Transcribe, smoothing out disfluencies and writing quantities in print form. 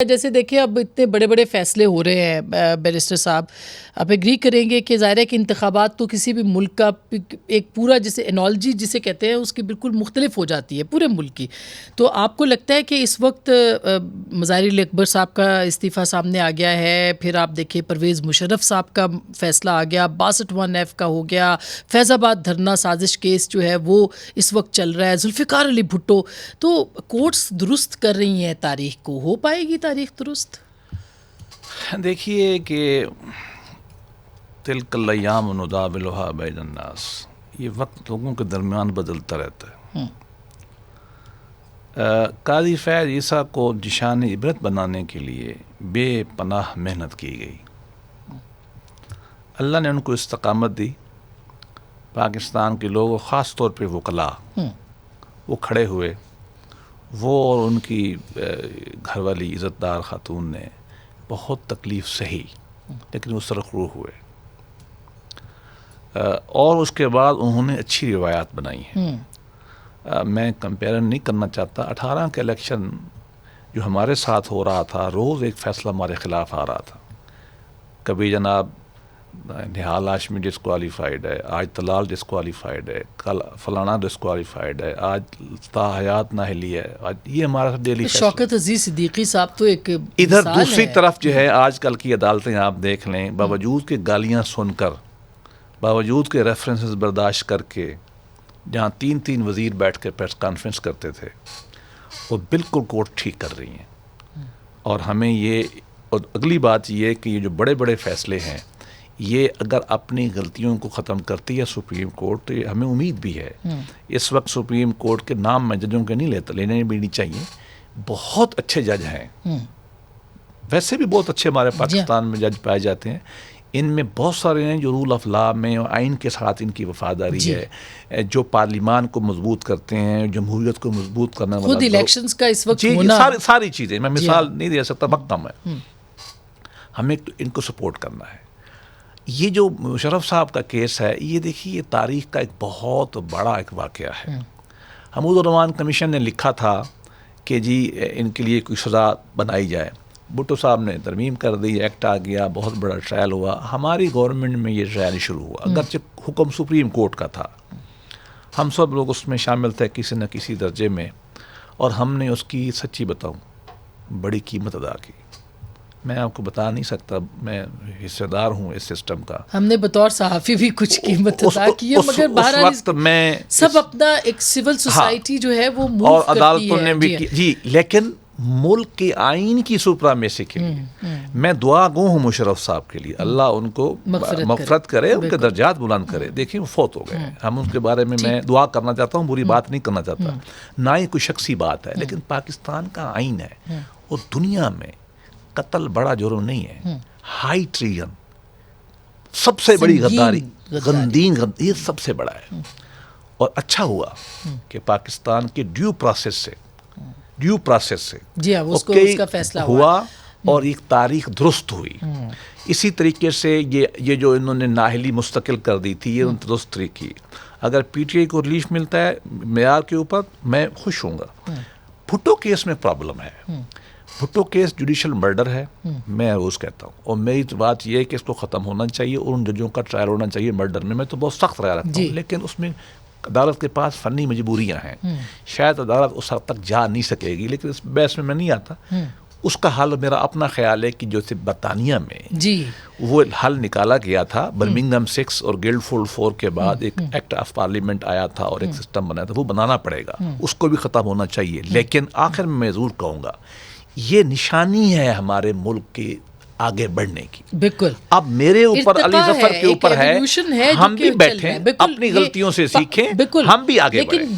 جیسے دیکھیں اب اتنے بڑے بڑے فیصلے ہو رہے ہیں بیرسٹر صاحب، آپ ایگری کریں گے کہ ظاہر ہے کہ انتخابات تو کسی بھی ملک کا ایک پورا جسے انالوجی جسے کہتے ہیں اس کی بالکل مختلف ہو جاتی ہے پورے ملک کی. تو آپ کو لگتا ہے کہ اس وقت مظاہر علی اکبر صاحب کا استعفیٰ سامنے آ گیا ہے، پھر آپ دیکھیں پرویز مشرف صاحب کا فیصلہ آ گیا، 62(1)F کا ہو گیا، فیض آباد دھرنا سازش کیس جو ہے وہ اس وقت چل رہا ہے، ذوالفقار علی بھٹو، تو کورٹس درست کر رہی ہیں تاریخ کو، ہو پائے گی تاریخ درست؟ دیکھیے کہ تلک الایام نداولها بین الناس، یہ وقت لوگوں کے درمیان بدلتا رہتا ہے. قاضی فیض عیسیٰ کو نشان عبرت بنانے کے لیے بے پناہ محنت کی گئی. اللہ نے ان کو استقامت دی. پاکستان کے لوگ خاص طور پہ وکلاء وہ کھڑے ہوئے، وہ اور ان کی گھر والی عزت دار خاتون نے بہت تکلیف سہی لیکن وہ سرخرو ہوئے، اور اس کے بعد انہوں نے اچھی روایات بنائی ہیں. میں کمپیرن نہیں کرنا چاہتا، 18 کا الیکشن جو ہمارے ساتھ ہو رہا تھا، روز ایک فیصلہ ہمارے خلاف آ رہا تھا. کبھی جناب نہال ہاشمی ڈسکوالیفائڈ ہے، آج طلال ڈسکوالیفائڈ ہے، کل فلانا ڈسکوالیفائڈ ہے، آج حیات ناہلی ہے، آج یہ ہمارا ڈیلی فیصلہ. شوکت عزیز صدیقی صاحب تو ایک ادھر دوسری طرف جو ہے آج کل کی عدالتیں آپ دیکھ لیں، باوجود کہ گالیاں سن کر، باوجود کے ریفرنسز برداشت کر کے، جہاں 3 وزیر بیٹھ کے پریس کانفرنس کرتے تھے، وہ بالکل کورٹ ٹھیک کر رہی ہیں. اور ہمیں یہ، اور اگلی بات یہ کہ یہ جو بڑے بڑے فیصلے ہیں، یہ اگر اپنی غلطیوں کو ختم کرتی ہے سپریم کورٹ، تو ہمیں امید بھی ہے. اس وقت سپریم کورٹ کے نام میں ججوں کے نہیں لینے بھی نہیں چاہیے، بہت اچھے جج ہیں. ویسے بھی بہت اچھے ہمارے پاکستان میں جج پائے جاتے ہیں. ان میں بہت سارے ہیں جو رول آف لا میں اور آئین کے ساتھ ان کی وفاداری ہے، جو پارلیمان کو مضبوط کرتے ہیں، جمہوریت کو مضبوط کرنے والا، خود الیکشنز کا اس وقت ہونا، ساری چیزیں میں مثال نہیں دے سکتا، وقت کم ہے. ہمیں ان کو سپورٹ کرنا ہے. یہ جو مشرف صاحب کا کیس ہے، یہ دیکھیے یہ تاریخ کا ایک بہت بڑا ایک واقعہ ہے. حمود الرحمان کمیشن نے لکھا تھا کہ جی ان کے لیے کوئی سزا بنائی جائے. بھٹو صاحب نے ترمیم کر دی، ایکٹ آ گیا، بہت بڑا ٹرائل ہوا. ہماری گورنمنٹ میں یہ ٹرائل شروع ہوا، اگرچہ حکم سپریم کورٹ کا تھا. ہم سب لوگ اس میں شامل تھے کسی نہ کسی درجے میں، اور ہم نے اس کی سچی بتاؤں بڑی قیمت ادا کی. میں آپ کو بتا نہیں سکتا، میں حصے دار ہوں اس سسٹم کا. ہم نے بطور صحافی بھی کچھ قیمت ادا کی ہے، مگر بہرحال میں سب اپنا ایک سول سوسائٹی جو ہے وہ موو اور کرتی عدالتوں ہے. نے بھی جی، لیکن ملک کے آئین کی سپرامیسی کے لیے میں دعا گو ہوں مشرف صاحب کے لیے، اللہ ان کو مغفرت کرے، ان کے درجات بلند کرے. دیکھیں وہ فوت ہو گئے ہیں، ہم ان کے بارے میں میں دعا کرنا چاہتا ہوں، بری بات نہیں کرنا چاہتا، نہ ہی کوئی شخصی بات ہے. لیکن پاکستان کا آئین ہے، اور دنیا میں قتل بڑا جرم نہیں ہے. ہائی ٹریجن، سب سے بڑی غداری، یہ سب سے بڑا ہے. اور اچھا ہوا کہ پاکستان کے ڈیو پروسیس سے جی ہاں اس کا فیصلہ ہوا، اور ایک تاریخ درست ہوئی. اسی طریقے سے یہ جو انہوں نے نااہلی مستقل کر دی تھی، یہ درست طریقے. اگر پی ٹی آئی کو ریلیف ملتا ہے معیار کے اوپر، میں خوش ہوں گا. بھٹو کیس میں پرابلم ہے. بھٹو کیس جوڈیشل مرڈر ہے، میں روز کہتا ہوں، اور میری بات یہ ہے کہ اس کو ختم ہونا چاہیے، اور ان ججوں کا ٹرائل ہونا چاہیے مرڈر میں. میں تو بہت سخت رائے رکھتا ہوں، لیکن اس میں عدالت کے پاس فنی مجبوریاں ہیں. شاید عدالت اس حد تک جا نہیں سکے گی، لیکن اس بحث میں نہیں آتا. اس کا حل میرا اپنا خیال ہے کہ جو برطانیہ میں وہ حل نکالا گیا تھا، برمنگھم 6 اور گلڈفولڈ 4 کے بعد ایک ایکٹ آف پارلیمنٹ آیا تھا اور ایک سسٹم بنایا تھا، وہ بنانا پڑے گا. اس کو بھی ختم ہونا چاہیے. لیکن آخر میں ضرور کہوں گا، یہ نشانی ہے ہمارے ملک کے آگے بڑھنے کی. بالکل. اب میرے اوپر، علی ظفر کے اوپر ہے، ہم بھی بیٹھیں، اپنی غلطیوں سے سیکھیں، ہم بھی آگے بڑھیں.